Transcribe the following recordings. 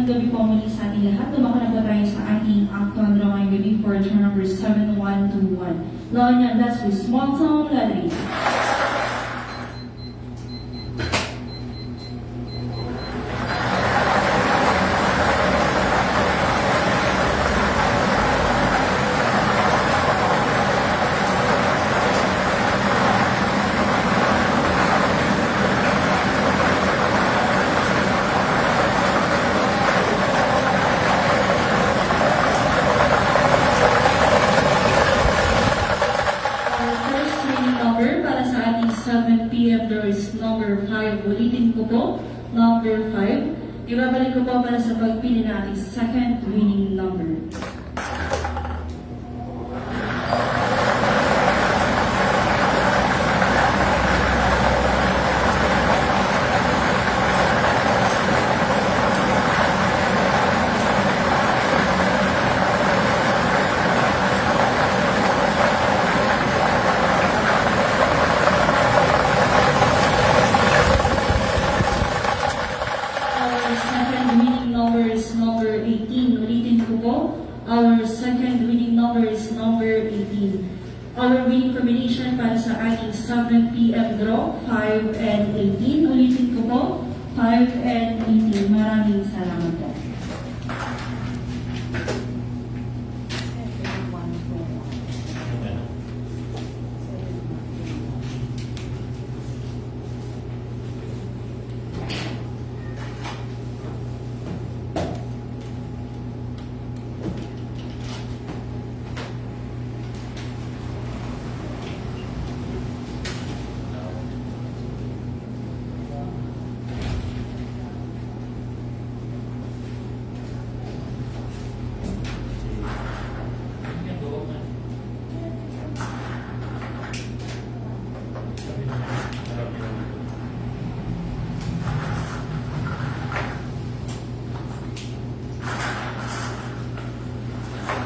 Magandang gabi po muli sa ating lahat. Tumako na po tayo sa ating actual draw ngayong gabi for turn number 7121. Lawan niya, that's with small town lottery. Para sa ating 7 p.m. there is number 5. Ulitin ko po, number 5. Ibabalik ko po para sa pagpili ng ating second winning number. Number 18. Ulitin ko po. Our second winning number is number 18. Our winning combination para sa ating 7 p.m. draw, 5 and 18. Ulitin ko po, 5 and 18. Maraming salamat po.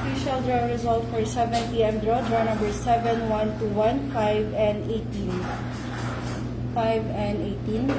Official draw result for 7 p.m. draw number 7, 1, 2, 1, 5 and 18. 5 and 18.